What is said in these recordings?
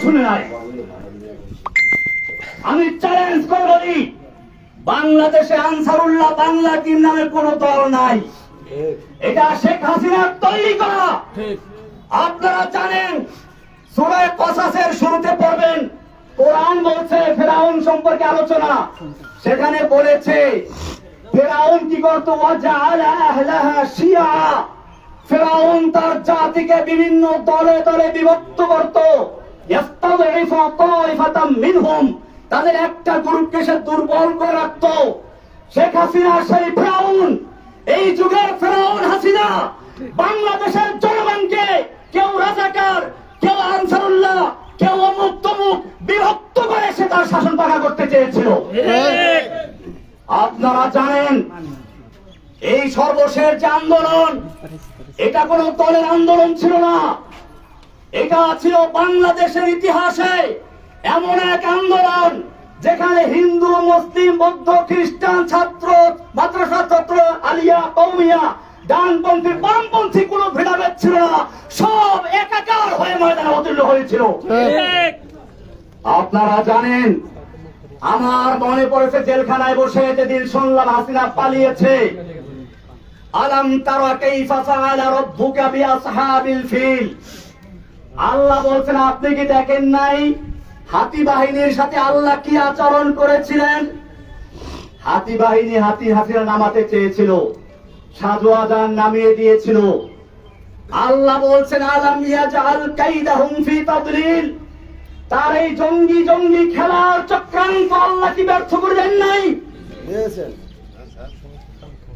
শুনে নাই। আমি চ্যালেঞ্জ করে বলি, বাংলাদেশে আনসারুল্লাহ বাংলা টিম নামে কোন দল নাই। এটা শেখ হাসিনার তৈরি করা। আপনারা জানেন, সূরা কসাসের শুরুতে পড়বেন, কোরআন বলছে ফেরাউন সম্পর্কে আলোচনা। সেখানে বলেছে ফেরাউন কি করত, ওয়াজআলা আহলাহা শিয়া। ফেরাউন তার জাতিকে বিভিন্ন দলে দলে বিভক্ত করত। ইস্তাযইফু তাইফাতাম মিনহুম, তাদের একটা গ্রুপকে সে দুর্বল করে রাখত। শেখ হাসিনা সেই ফেরাউন, এই যুগের ফেরাউন হাসিনা বাংলাদেশের জনগণকে কেউ রাজাকার, কেউ আনসারুল্লাহ, কেউ অমুক তমুক বিভক্ত করে সে তার শাসন পাকা করতে চেয়েছিল। আপনারা জানেন, এই সর্বশেষ যে আন্দোলন, এটা কোন দলের আন্দোলন ছিল না। এটা ছিল বাংলাদেশের ইতিহাসে এমন এক আন্দোলন যেখানে হিন্দু, মুসলিম, বৌদ্ধ, খ্রিস্টান, ছাত্র, মাদ্রাসা ছাত্র, আলিয়া, কওমিয়া, ডানপন্থী, বামপন্থী কোন ভেদাভেদ ছিল না। সব একাকার হয়ে ময়দানে অবতীর্ণ হয়েছিল। আপনারা জানেন, আমার মনে পড়েছে জেলখানায় বসে যেদিন শুনলাম হাসিনা পালিয়েছে। আলাম তারা কাইফা ফাআলা রাব্বুকা বিআসহাবিল ফিল। আল্লাহ বলছেন, আপনি কি দেখেন নাই হাতি বাহিনীর সাথে আল্লাহ কি আচরণ করেছিলেন? হাতি বাহিনী হাসিনা নামাতে চেয়েছিল, সাজওয়াজান নামিয়ে দিয়েছিল। আল্লাহ বলছেন, আলাম ইয়াজআল কাইদাহুম ফি তাদলিল। তার এই জঙ্গি জঙ্গি খেলার চক্রান্ত আল্লাহ কি ব্যর্থ করে দেন নাই? দিয়েছেন।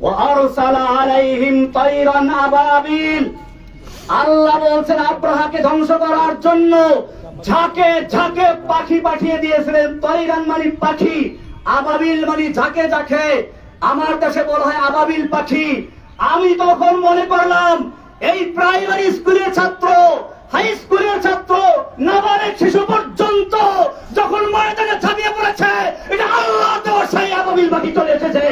ওয়া আরসালা আলাইহিম তায়রান আবাবিল। আল্লাহ বলছেন, আব্রাহাকে ধ্বংস করার জন্য ঝাঁকে ঝাঁকে পাখি পাঠিয়ে দিয়েছিলেন। তায়রান মানে পাখি, আবাবিল মানে ঝাঁকে ঝাঁকে। আমার দেশে বলা হয় আবাবিল পাখি। আমি তখন মনে করলাম, এই প্রাইমারি স্কুলের ছাত্র, হাই স্কুলের ছাত্র, নাবালক শিশু পর্যন্ত যখন ময়দানে ঝাঁপিয়ে পড়েছে, এটা আল্লাহ তো সেই আবাবিল পাখি চলে এসেছে।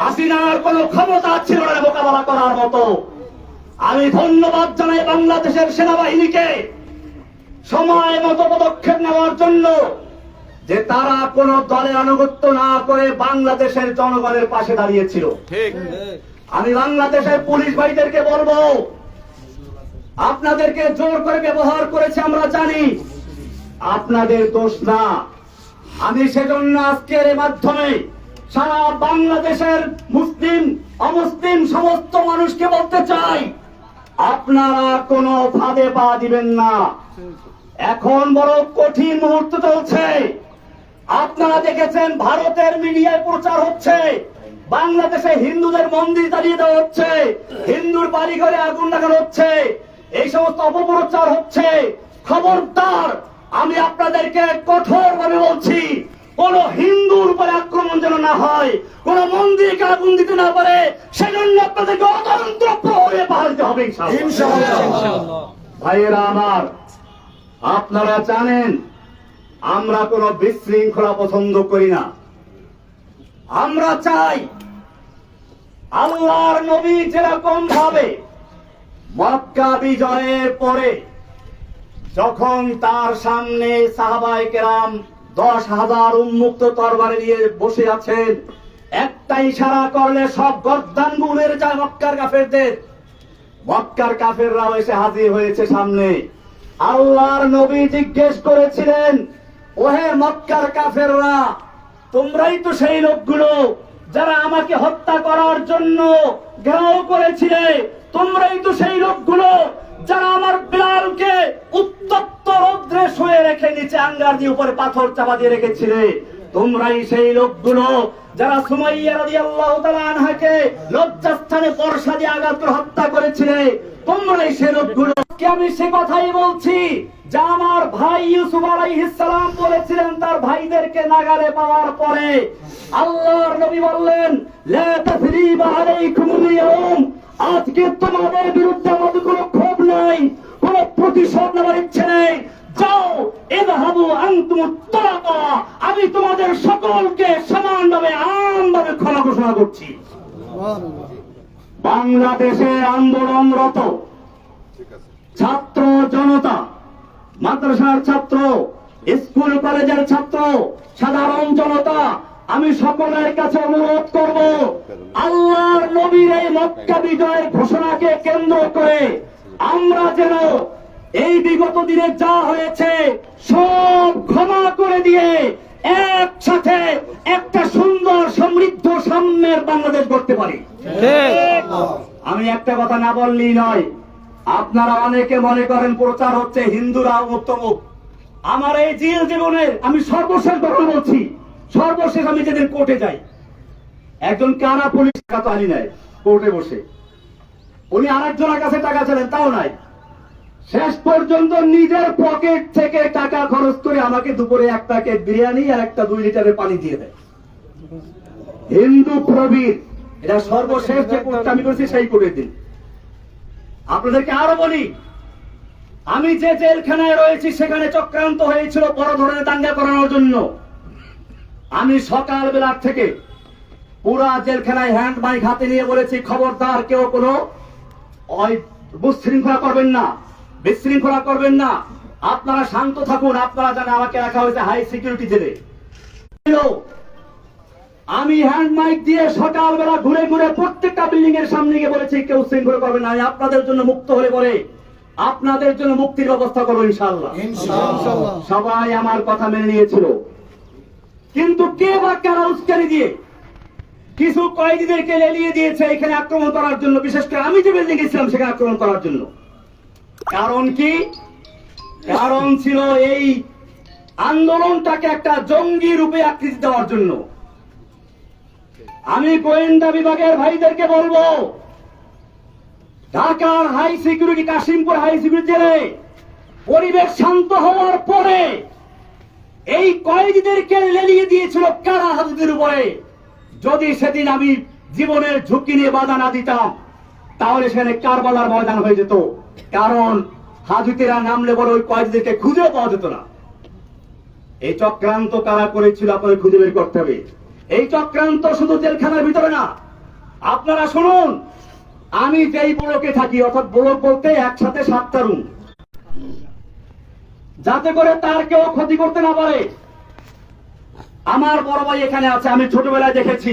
হাসিনার কোন ক্ষমতা ছিল না মোকাবেলা করার মতো। আমি ধন্যবাদ জানাই বাংলাদেশের সেনাবাহিনীকে সময় মতো পদক্ষেপ নেওয়ার জন্য, যে তারা কোন দলের আনুগত্য না করে বাংলাদেশের জনগণের পাশে দাঁড়িয়েছিল। আমি বাংলাদেশের পুলিশ ভাইদেরকে বলবো, আপনাদেরকে জোর করে ব্যবহার করেছে আমরা জানি, আপনাদের দোষ না। আমি সেজন্য আজকের এই মাধ্যমে সারা বাংলাদেশের মুসলিম অমুসলিম সমস্ত মানুষকে বলতে চাই, আপনারা কোনো ফাঁদে পা দিবেন না। এখন বড় কঠিন মুহূর্ত চলছে। আপনারা দেখেছেন ভারতের মিডিয়ায় প্রচার হচ্ছে বাংলাদেশে হিন্দুদের মন্দির জ্বালিয়ে দেওয়া হচ্ছে, হিন্দুর বাড়ি ঘরে আগুন লাগানো হচ্ছে, এই সমস্ত অপপ্রচার হচ্ছে। খবরদার, আমি আপনাদেরকে কঠোর ভাবে বলছি, কোন হিন্দুর উপরে আক্রমণ যেন না হয়, কোন মন্দিরকে আগুন দিতে না পারে, সেজন্য আপনাদেরকে অতন্ত্র প্রহরে পাহারা দিতে হবে ইনশাআল্লাহ। ভাইয়েরা আমার, আপনারা জানেন আমরা কোন বিশৃঙ্খলা পছন্দ করি না। আমরা চাই আল্লাহর নবী যেরকম ভাবে মক্কা বিজয়ের পরে যখন তার সামনে সাহাবায়ে কেরাম 10,000 উন্মুক্ত তরবারি নিয়ে বসে আছেন, একটা ইশারা করলে সব গর্দান বুলের যায় মক্কার কাফেরদের। মক্কার কাফেররা এসে হাজির হয়েছে সামনে। আল্লাহর নবী জিজ্ঞেস করেছিলেন, ওহে মক্কার কাফেররা, তোমরাই তো সেই লোকগুলো যারা আমাকে হত্যা করার জন্য ঘেরাও করেছিলে, তোমরাই তো সেই লোকগুলো যারা আমার বিলালকে উত্তপ্ত রৌদ্রে শুয়ে রেখে নিচে আঙ্গার দিয়ে উপরে পাথর চাপা দিয়ে রেখেছিলে, তোমরাই সেই লোকগুলো যারা সুমাইয়া রাদিয়াল্লাহু তাআলা আনহাকে লজ্জাস্থানে বর্ষা দিয়ে আঘাত করে হত্যা করেছিলে, তোমরাই সেই লোকগুলো। আমি সে কথাই বলছি যা আমার ভাই ইউসুফ আলাইহিস সালাম বলেছিলেন তার ভাইদেরকে নাগালে পাওয়ার পরে। আল্লাহর নবী বললেন, লা তাসরিবা আলাইকুমুল ইয়াউম, আজকে তোমাদের বিরুদ্ধে আমাদের কোনো ক্ষোভ নাই, কোনো প্রতিশোধ নেওয়ার ইচ্ছে নেই। যাও, ইযহাবু আনতুম তালাকা, আমি তোমাদের সকলকে সমানভাবে আমভাবে ক্ষমা ঘোষণা করছি। বাংলাদেশে আন্দোলনরত ছাত্র জনতা মাদ্রাসার ছাত্র, স্কুল কলেজের ছাত্র, সাধারণ জনতা, আমি সকলের কাছে অনুরোধ করব, আল্লাহর নবীর এই মক্কা বিজয়ের ঘোষণাকে কেন্দ্র করে আমরা যেন এই বিগত দিনে যা হয়েছে সব ক্ষমা করে দিয়ে একসাথে একটা সুন্দর সমৃদ্ধ সাম্যের বাংলাদেশ গড়তে পারি। আমি একটা কথা না বললেই নয়, আপনারা অনেকে মনে করেন প্রচার হচ্ছে হিন্দুরা উত্তম। আমার এই জেল জীবনের আমি সর্বশেষ ঘটনা বলছি, সর্বশেষ আমি যেদিন কোর্টে যাই, একজন কারা পুলিশ টাকা তো আনি নাই, কোর্টে বসে উনি আরেকজনের কাছে টাকা ছিলেন, তাও নাই। শেষ পর্যন্ত নিজের পকেট থেকে টাকা খরচ করে আমাকে দুপুরে এক প্যাকেট বিরিয়ানি আর একটা 2 লিটারের পানি দিয়ে দেয়। হিন্দু প্রবীর, এটা সর্বশেষ যে কোর্টটা আমি করেছি সেই কোর্টের দিন। আপনাদেরকে আরো বলি, আমি যে জেলখানায় রয়েছি সেখানে চক্রান্ত হয়েছিল বড় ধরনের দাঙ্গা করানোর জন্য। আমি সকালবেলা থেকে পুরা জেলখানায় হ্যান্ড মাইক হাতে নিয়ে বলেছি, খবরদার কেউ কোনো বিশৃঙ্খলা করবেন না, বিশৃঙ্খলা করবেন না, আপনারা শান্ত থাকুন। আপনারা জানেন আমাকে রাখা হয়েছে হাই সিকিউরিটি জেলে। আমি হ্যান্ড মাইক দিয়ে সকালবেলা ঘুরে ঘুরে প্রত্যেকটা বিল্ডিং এর সামনে গিয়ে বলেছি, কেউ শৃঙ্খলা করবেন না, আমি আপনাদের জন্য মুক্ত হলে পরে আপনাদের জন্য মুক্তির ব্যবস্থা করবো ইনশাআল্লাহ। সবাই আমার কথা মেনে নিয়েছিল, কিন্তু কে বা কারা উস্কানি দিয়ে কিছু কয়েদিদেরকে লেলিয়ে দিয়েছে এখানে আক্রমণ করার জন্য, বিশেষ করে আমি যে বিল্ডিং গেছিলাম সেখানে আক্রমণ করার জন্য। কারণ কি? কারণ ছিল এই আন্দোলনটাকে একটা জঙ্গি রূপে আকৃতি দেওয়ার জন্য। আমি গোয়েন্দা বিভাগের ভাইদেরকে বলবো, ঢাকার high security, Kashimpur high security জেলে পরিবেশ শান্ত হওয়ার পরে এই কয়েদিদেরকে লেলিয়ে দিয়েছিল কারা হাজুদের উপরে। যদি সেদিন আমি জীবনের ঝুঁকি নিয়ে বাধা না দিতাম তাহলে সেখানে কারবালার ময়দান হয়ে যেত। কারণ হাজুতেরা নামলে বড় ওই কয়েদিদেরকে খুঁজে পাওয়া যেত না। এই চক্রান্ত কারা করেছিল আপনাদের খুঁজে বের করতে হবে। এই চক্রান্ত শুধু জেলখানার ভিতরে না, আপনারা শুনুন, আমি যেই ব্লকে থাকি, অর্থাৎ ব্লক বলতে একসাথে 7টা রুম, যাতে করে তার কেউ ক্ষতি করতে না পারে। আমার বড় ভাই এখানে আছে, আমি ছোটবেলায় দেখেছি।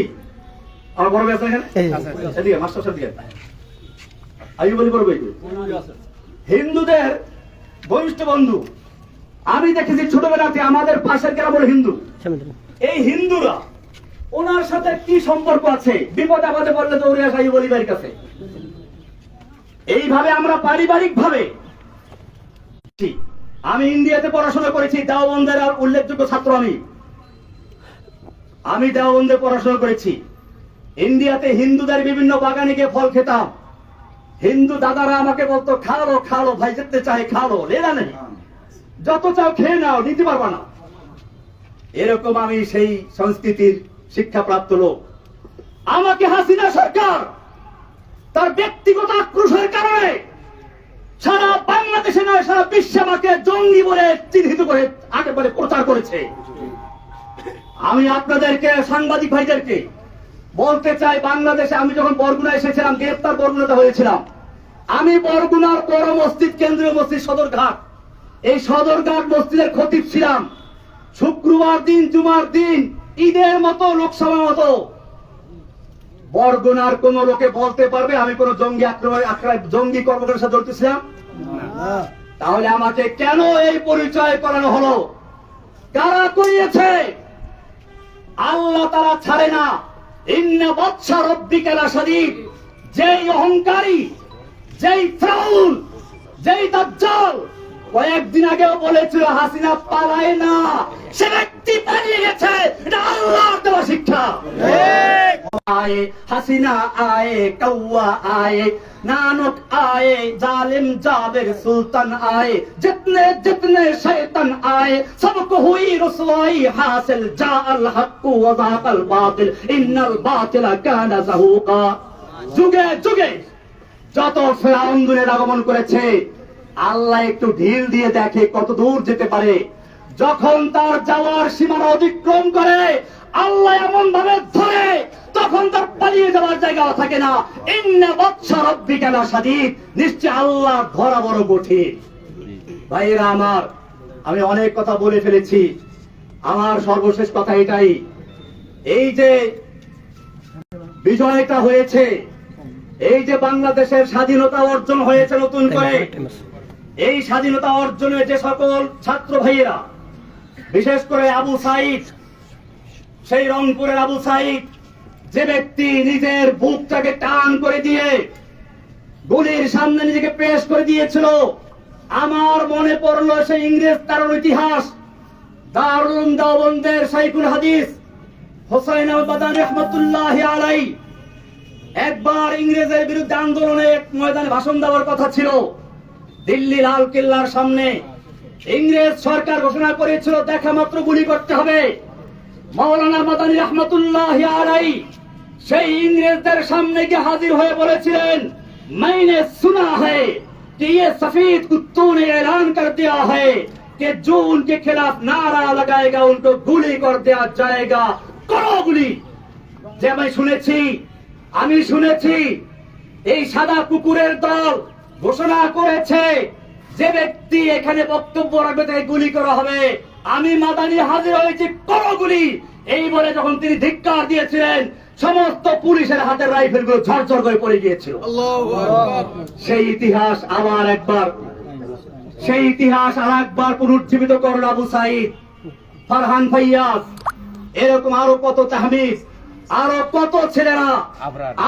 আমার বড় ভাই আছে এখানে, এদিকে মাস্টার সাহেব দিকে আমি বলি, বড় ভাই হিন্দুদের বরিষ্ঠ বন্ধু। আমি দেখেছি ছোটবেলাতে আমাদের পাশের গ্রাম বলে হিন্দু, এই হিন্দুরা ওনার সাথে কি সম্পর্ক আছে, বিপদ আপদে পড়লে দৌড়ে আসা এই বলিবার কাছে। এইভাবে আমরা পারিবারিক ভাবে, আমি ইন্ডিয়াতে পড়াশোনা করেছি, দেওবন্দের আর উল্লেখযোগ্য ছাত্র আমি দেওবন্দে পড়াশোনা করেছি। ইন্ডিয়াতে হিন্দুদের বিভিন্ন বাগানে গিয়ে ফল খেতাম। হিন্দু দাদারা আমাকে বলতো, খাওয়ালো খাওয়ালো ভাই, যেতে চাই খাওয়ালো, লেলা নেই, যত চাও খেয়ে নাও, নিতে পারবা না। এরকম আমি সেই সংস্কৃতির শিক্ষাপ্রাপ্ত লোক। আমাকে হাসিনা সরকার তার ব্যক্তিগত আক্রোশের কারণে সারা বাংলাদেশে নয় সারা বিশ্বে আমাকে জঙ্গি বলে চিহ্নিত করে একেবারে প্রচার করেছে। আমি আপনাদেরকে, সাংবাদিক ভাইদেরকে বলতে চাই, বাংলাদেশে আমি যখন বরগুনা এসেছিলাম, গ্রেপ্তার বরগুনাতে হয়েছিলাম, আমি বরগুনার বড় মসজিদ, কেন্দ্রীয় মসজিদ সদরঘাট, এই সদরঘাট মসজিদের খতিব ছিলাম। শুক্রবার দিন, জুমার দিন, ঈদের মতো, লোকসভার মতো বরগুনার কোন লোকে বলতে পারবে আমি কোন জঙ্গি জঙ্গি কর্মকাণ্ডের সাথে জড়িত ছিলাম? তাহলে আমাকে কেন এই পরিচয় করানো হলো? কারা করিয়েছে? আল্লাহ তারা ছাড়ে না। ইন্না বাদশা রব্বিকা লাশাদীদ। যেই অহংকারী, যেই ফিরআউন, যেই দাজ্জাল কয়েকদিন আগেও বলেছিল হাসিনা পালায় না, সে ব্যক্তি পালিয়ে গেছে। এটা আল্লাহর দেওয়া শিক্ষা। आए हसीना आए कौआ आए नानक आए जालिम जाबिर सुल्तान आए जितने जितने शैतान आए सबको हुई रुसवाई हासिल जाअल हक्कु व ज़ाक़ल बातिल इन्नल बातिला काना ज़हूक़ा। যুগে যুগে যত ফেরাউন দুনিয়ার আগমন করেছে, আল্লাহ একটু ঢিল দিয়ে দেখে কত দূর যেতে পারে। যখন তার যাওয়ার সীমানা অতিক্রম করে আল্লাহ এমন ভাবে ধরে, তখন তার পালিয়ে যাওয়ার জায়গা থাকে না। ইন্না বাদশা রাব্বিকা লাশাদীদ। নিশ্চয় আল্লাহ ধরা বড় কঠিন। ভাইয়েরা আমার, আমি অনেক কথা বলে ফেলেছি, আমার সর্বশেষ কথা এটাই, এই যে বিজয়টা হয়েছে, এই যে বাংলাদেশের স্বাধীনতা অর্জন হয়েছে নতুন করে, এই স্বাধীনতা অর্জনে যে সকল ছাত্র ভাইয়েরা, বিশেষ করে আবু সাইদ, সেই রংপুরের আবু সাইদ, যে ব্যক্তি নিজের বুকটাকে টান করে দিয়ে গুলির সামনে নিজেকে পেশ করে দিয়েছিল, আমার মনে পড়লো সেই ইংরেজ তার ইতিহাস, দারুল উলুম দেওবন্দের শাইখুল হাদিস হোসাইন আল-বাদানী রাহমাতুল্লাহি আলাইহি একবার ইংরেজের বিরুদ্ধে আন্দোলনে এক ময়দানে ভাষণ দেওয়ার কথা ছিল। দিল্লি লাল কেল্লার সামনে ইংরেজ সরকার ঘোষণা করেছিল দেখা মাত্র গুলি করতে হবে। মাওলানা মাদানী রাহমাতুল্লাহি আলাইহি সেই ইংরেজদের সামনে গিয়ে হাজির হয়ে বলেছিলেন, मैंने सुना है कि ये सफेद कुत्तों ने ऐलान कर दिया है कि जो उनके खिलाफ नारा लगाएगा उनको गुली कर दिया जाएगा, करो गुली। যে আমি শুনেছি এই সাদা কুকুরের দল ঘোষণা করেছে যে ব্যক্তি এখানে বক্তব্য রাখবে তাকে গুলি করা হবে। আমি মাদানী হাজির হয়েছি, করো গুলি। এই বলে যখন তিনি ধিক্কার দিয়েছিলেন, সমস্ত পুলিশের হাতের রাইফেল গুলো ঝরঝর করে পড়ে গিয়েছিল। সেই ইতিহাস আর একবার পুনরুজ্জীবিত করল আবু সাইদ, ফারহান ফাইয়াজ, এরকম আরো কত তাহমিদ, আরো কত ছেলেরা।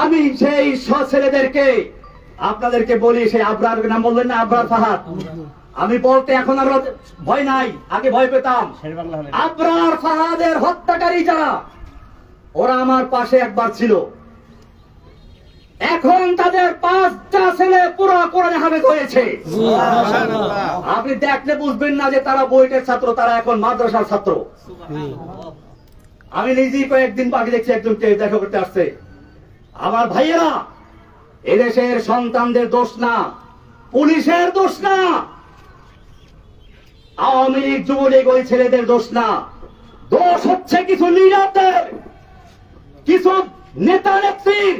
আমি সেই ছেলেদেরকে আপনাদেরকে বলি, সেই আবরার নাম বললেন না, আবরার ফাহাদ, আমি বলতে এখন আর ভয় নাই, আগে ভয় পেতাম। আবরার ফাহাদের হত্যাকারী যারা, ওরা আমার পাশে একবার ছিল, এখন তাদের 5টা ছেলে পুরো কোরআনে হাফেজ হয়েছে। আপনি দেখলে বুঝবেন না যে তারা বইটের ছাত্র, তারা এখন মাদ্রাসার ছাত্র। আমি নিজেই কয়েকদিন আগে দেখছি একজনকে দেখা করতে আসছে। আমার ভাইয়েরা, এদেশের সন্তানদের দোষ না, পুলিশের দোষ না, আওয়ামী লীগ যুবলীগ ওই ছেলেদের দোষ না, দোষ হচ্ছে কিছু লিডারদের, কিছু নেতা নেত্রীর,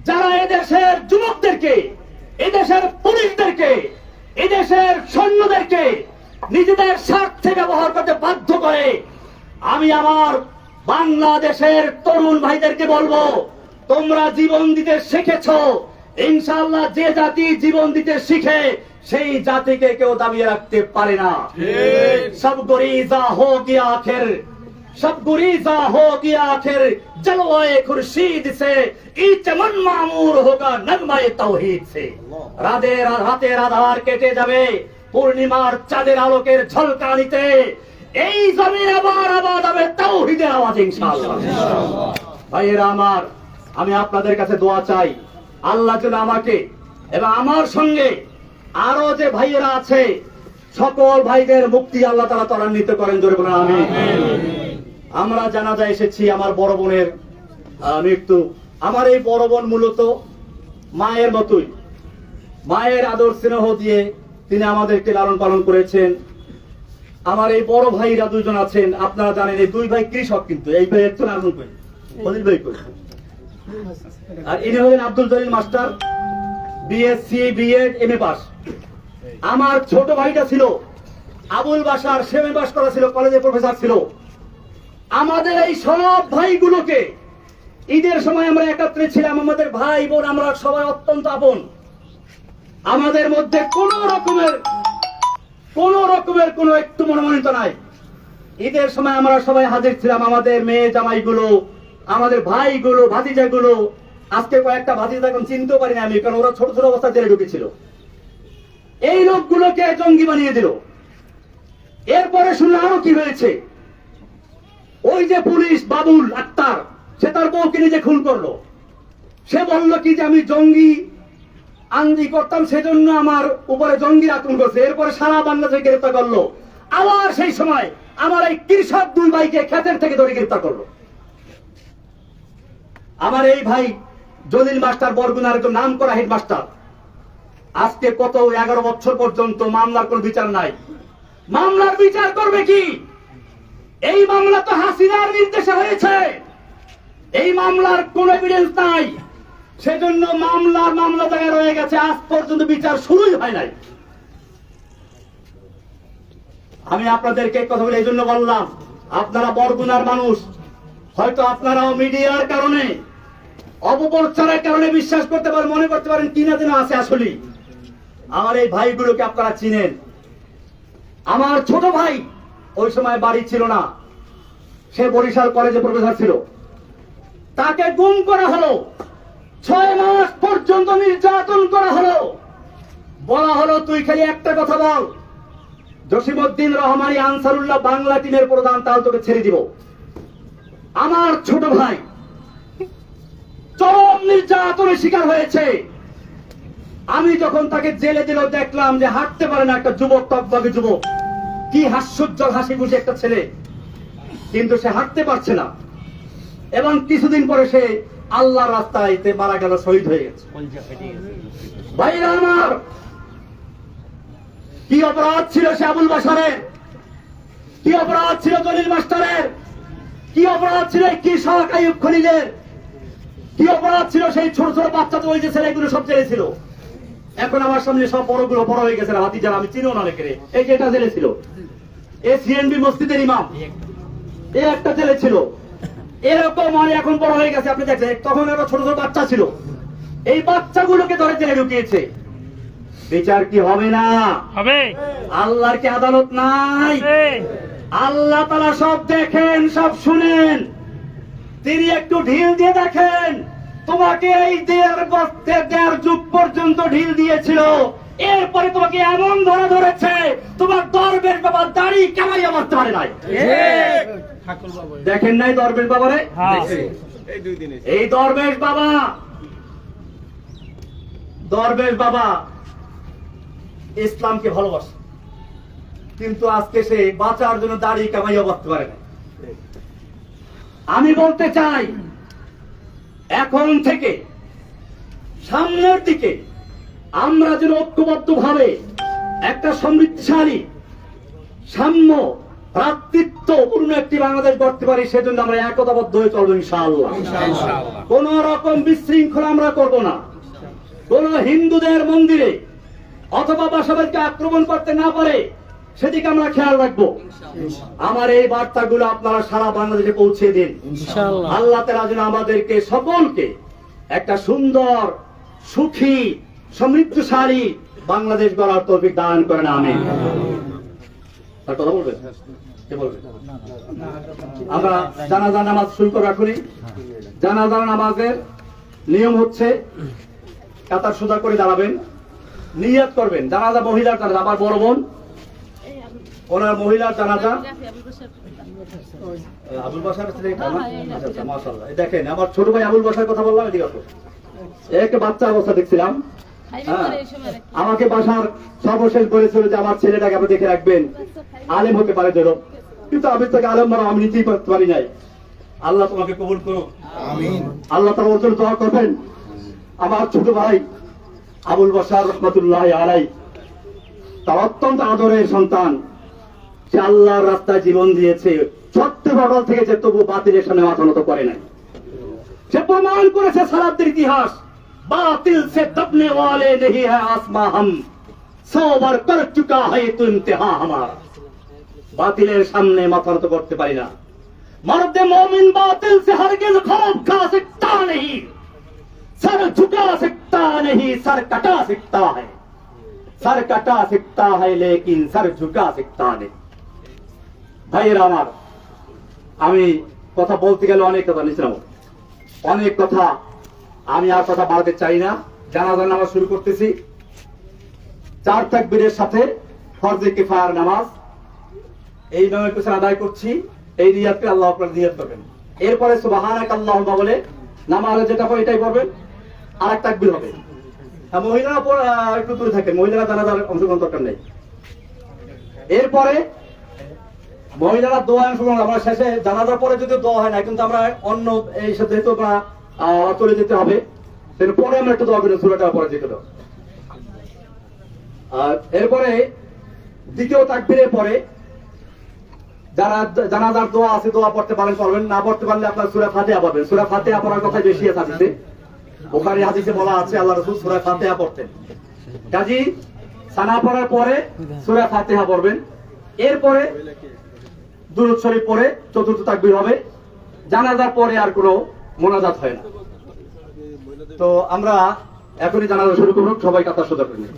যারা এদেশের যুবকদেরকে, এদেশের পুলিশদেরকে, এদেশের সৈন্যদেরকে নিজেদের স্বার্থে ব্যবহার করতে বাধ্য করে। আমি আমার বাংলাদেশের তরুণ ভাইদেরকে বলবো, তোমরা জীবন দিতে শিখেছো, ইনশাআল্লাহ যে জাতি জীবন দিতে শিখে সেই জাতিকে কেউ দাবিয়ে রাখতে পারে না। সব গরিজা হো গিয়া আখির, सब गुरीजा हो गया आखिर, जलवाए खुर्शीद से ई चमन मामूर होगा नगमाए तौहीद से। রাতের আধার কেটে যাবে পূর্ণিমার চাঁদের আলোকের ঝলকানিতে, এই জমিন আবার আবাদ হবে তাওহীদের আওয়াজে ইনশাআল্লাহ। ভাইয়েরা আমার, আমি আপনাদের কাছে দোয়া চাই, আল্লাহ যেন আমাকে এবং আমার সঙ্গে আরো যে ভাইয়েরা আছে সকল ভাইদের মুক্তি আল্লাহ তাআলা ত্বরান্বিত করেন, জোরে বলেন আমিন। আমরা জানাজা এসেছি আমার বড় বোনের মৃত্যু। আমার এই বড় বোন মূলত মায়ের মতোই, মায়ের আদর স্নেহ দিয়ে তিনি আমাদেরকে লালন পালন করেছেন। আমার এই বড় ভাইরা দুইজন আছেন, আপনারা জানেন এই দুই ভাই কৃষক, কিন্তু এই ভাই একজন আনন্দ ভাই, ফজিল ভাই কই, আর ইনি হলেন Abdul Jalil master, BSc BEd MA pass. আমার ছোট ভাইটা ছিল আবুল বাশার, সেমে পাস করা ছিল, কলেজে প্রফেসর ছিল। আমাদের এই সব ভাইগুলোকে ঈদের সময় আমরা একত্রে ছিলাম, আমাদের ভাই বোন আমরা সবাই অত্যন্ত আপন। আমাদের মধ্যে কোন রকমের কোন একটু মনোমালিন্য নাই। ঈদের সময় আমরা সবাই হাজির ছিলাম, আমাদের মেয়ে জামাইগুলো, আমাদের ভাইগুলো, ভাতিজাগুলো। আজকে কয়েকটা ভাতিজা এখন চিনতেও পারি না আমি, কারণ ওরা ছোট ছোট অবস্থা জেলে ঢুকেছিল। এই লোকগুলোকে জঙ্গি বানিয়ে দিল। এরপরে শুনলাম আরো কি হয়েছে, ওই যে পুলিশ বাবুল আক্তার, সে তার বউকে নিজে খুন করলো। সে বলল কি যে আমি জঙ্গি আঙ্গি করতাম, সেজন্য আমার উপরে জঙ্গির আক্রমণ করছে। এরপরে সারা বাংলাদেশে গ্রেফতার করলো। আবার সেই সময় আমার এই কৃষক দুই ভাইকে ক্ষেতের থেকে ধরে গ্রেফতার করলো। আমার এই ভাই জলিল মাস্টার বরগুনার একজন নাম করা হেডমাস্টার, আজকে কত 11 বছর পর্যন্ত মামলার কোন বিচার নাই। মামলার বিচার করবে কি? এই মামলা তো হাসিনার নির্দেশে হয়েছে, এই মামলার কোন এভিডেন্স নাই, সেজন্য মামলা জায়গায় রয়ে গেছে, আজ পর্যন্ত বিচার শুরুই হয় নাই। আমি আপনাদেরকে কথা বলে এই জন্য বললাম, আপনারা বরগুনার মানুষ, হয়তো আপনারাও মিডিয়ার কারণে, অপপ্রচারের কারণে বিশ্বাস করতে পারেন, মনে করতে পারেন কিনা যেন আছে। আসলে আমার এই ভাইগুলোকে আপনারা চিনেন। আমার ছোট ভাই ওই সময় বাড়ি ছিল না, সে বরিশাল কলেজে প্রফেসর ছিল। তাকে গুম করা হলো, 6 মাস পর্যন্ত নির্যাতন করা হলো। বলা হলো তুই খালি একটা কথা বল, জসিমউদ্দিন রহমানী আনসারুল্লাহ বাংলা টিমের প্রধান, তাহলে তোকে ছেড়ে দিব। আমার ছোট ভাই চরম নির্যাতনের শিকার হয়েছে। আমি যখন তাকে জেলে দিল, দেখলাম যে হাঁটতে পারে না একটা যুবক, টকবগে যুবক, কি হাস্যোজ্জ্বল হাসি খুশি একটা ছেলে, কিন্তু সে হাঁটতে পারছে না। এবং কিছুদিন পরে সে আল্লাহর রাস্তায় মারা গেল, শহীদ হয়ে গেছে। ভাইরা আমার, কি অপরাধ ছিল সে আবুল বাশারের, কি অপরাধ ছিল জলিল মাস্টারের, কি অপরাধ ছিল কি শাহ আইয়ুব খলিলের, কি অপরাধ ছিল সেই ছোট ছোট বাচ্চা, তো ওই যে ছেলেগুলো সব জেলে ছিল। এখন আমার সামনে সব বড়গুলো বড় হয়ে গেছে, হাতি যারা আমি চিনিও না রেখে। এই যে এটা জেলে ছিল, এ সিএনবি মসজিদের ইমাম, এ একটা জেলে ছিল। এরকম মানে এখন বড় হয়ে গেছে, আপনি দেখছেন। তখন একটা ছোট ছোট বাচ্চা ছিল, এই বাচ্চাগুলোকে ধরে জেলে ঢুকিয়েছে। বিচার কি হবে না? হবে। আল্লাহর কি আদালত নাই? আল্লাহ তাআলা সব দেখেন, সব শুনেন। তিনি একটু ঢিল দিয়ে দেখেন, তোমাকে এই দেড় যুগ পর্যন্ত ঢিল দিয়েছিল, এরপরে তোমাকে এমন ধরে ধরেছে, তোমার দরবেশ বাবা দাড়ি কামাইয়া মারতে পারে নাই। দেখেন নাই দরবেশ বাবারে? এই দরবেশ বাবা ইসলামকে ভালোবাসে, কিন্তু আজকে সে বাঁচার জন্য দাড়ি কামাইয়া মারতে পারে না। আমি বলতে চাই, এখন থেকে সামনের দিকে আমরা যেন ঐক্যবদ্ধ ভাবে একটা সমৃদ্ধশালী, সাম্য, ভ্রাতৃত্বপূর্ণ একটি বাংলাদেশ গড়তে পারি, সেজন্য আমরা একতাবদ্ধ হয়ে চলবো ইনশাআল্লাহ। কোন রকম বিশৃঙ্খলা আমরা করব না। কোন হিন্দুদের মন্দিরে অথবা বাসাবাড়িকে আক্রমণ করতে না পারে সেদিকে আমরা খেয়াল রাখবো। আমার এই বার্তাগুলো আপনারা সারা বাংলাদেশে পৌঁছে দিন। আল্লাহ তাআলা যেন আমাদেরকে সকলকে একটা সুন্দর, সুখী, সমৃদ্ধশালী বাংলাদেশ গড়ার তৌফিক দান করেন, আমিন। আর কথা বলবেন? কে বলবেন? আমরা জানাজা নামাজ শুরু করে রাখুনি। জানাজা নামাজের নিয়ম হচ্ছে কাতার সোজা করে দাঁড়াবেন, নিয়ত করবেন। জানাজা মহিলার জানাজা, আমার বড় বোন ওনার মহিলার জানাজা। আবুল বাশার মাশাআল্লাহ। দেখেন আমার ছোট ভাই আবুল বাশার কথা বললাম, এদিকে আসো। একটা বাচ্চা অবস্থা দেখছিলাম, আমাকে বাসার সর্বশেষ বলেছিল যে আমার ছেলেটাকে আপনি দেখে রাখবেন, আলেম হতে পারে যেন, কিন্তু আমি তাকে আলেম বানাবো আমি নিজেই করতে পারি নাই। আল্লাহ তোমাকে কবুল করুন, আমিন। আল্লাহ তাআলা ওর জন্য দোয়া করবেন। আমার ছোট ভাই আবুল বাশার রহমাতুল্লাহি আলাইহি, তার অত্যন্ত আদরের সন্তান, সে আল্লাহর রাস্তায় জীবন দিয়েছে, সত্যের বদল থেকে যে তবু বাতিলের সামনে মাথা নত করে নাই। সে প্রমাণ করেছে সালাতের ইতিহাস, বাতিল সে দবনে ওয়ালে नहीं है आसमां हम सौ बार कर चुका है तो इम्तिहान हमारा। বাতিলের সামনে মাথা নত করতে পারি না। मर्द मोमिन बातिल से हरगिज खौफ खा सकता नहीं, सर झुका सकता नहीं, सर कटा सकता है, सर कटा सकता है लेकिन सर झुका सकता नहीं। ভাইয়েরা আমার, আমি কথা বলতে গেলে অনেক কথা নিছিলাম, অনেক কথা, আমি আর কথা বাড়াতে চাই না। জানাজার নামাজ শুরু করতেছি। 4 তাকবীরের সাথে ফরজে কিফায়ার নামাজ এই নামের পিছনে আদায় করছি। এই নিয়াতকে আল্লাহ আপনারা নিয়াত করবেন। এরপরে সুবহানাক আল্লাহুম্মা বলে নামাজে যেটা হয় এটাই করবেন, আর এক তাকবীর হবে। মহিলারা একটু দূরে থাকেন, মহিলারা জানাজার অংশগ্রহণ দরকার নেই। এরপরে মহিলারা দোয়া অংশগ্রহণ, আমরা শেষে জানাজার পরে যদি দোয়া হয় না, কিন্তু আমরা অন্য এই সাথে তো চলে যেতে হবে, পরে আমরা একটু দোয়া করি, সূরাটা পরে যেতে দাও। আর এরপরে দ্বিতীয় তাকবীরের পরে যারা জানাজার দোয়া আছে দোয়া পড়তে পারেন পড়বেন, না পড়তে পারলে আপনার সূরা ফাতিহা পড়বেন। সূরা ফাতিহা পড়ার কথা বেশি আছে হাদিসে, বুখারী হাদিসে বলা আছে আল্লাহ রাসূল সূরা ফাতিহা পড়তেন। কাজী সানা পড়ার পরে সূরা ফাতিহা পড়বেন। এরপরে দুরূদ শরীফ পড়ে চতুর্থ তাকবীর হবে। জানাজার পরে আর কোনো মোনাজাত হয় না। তো আমরা এখনই জানাজা শুরু করব, সবাই কাতার সোজা করে নিন।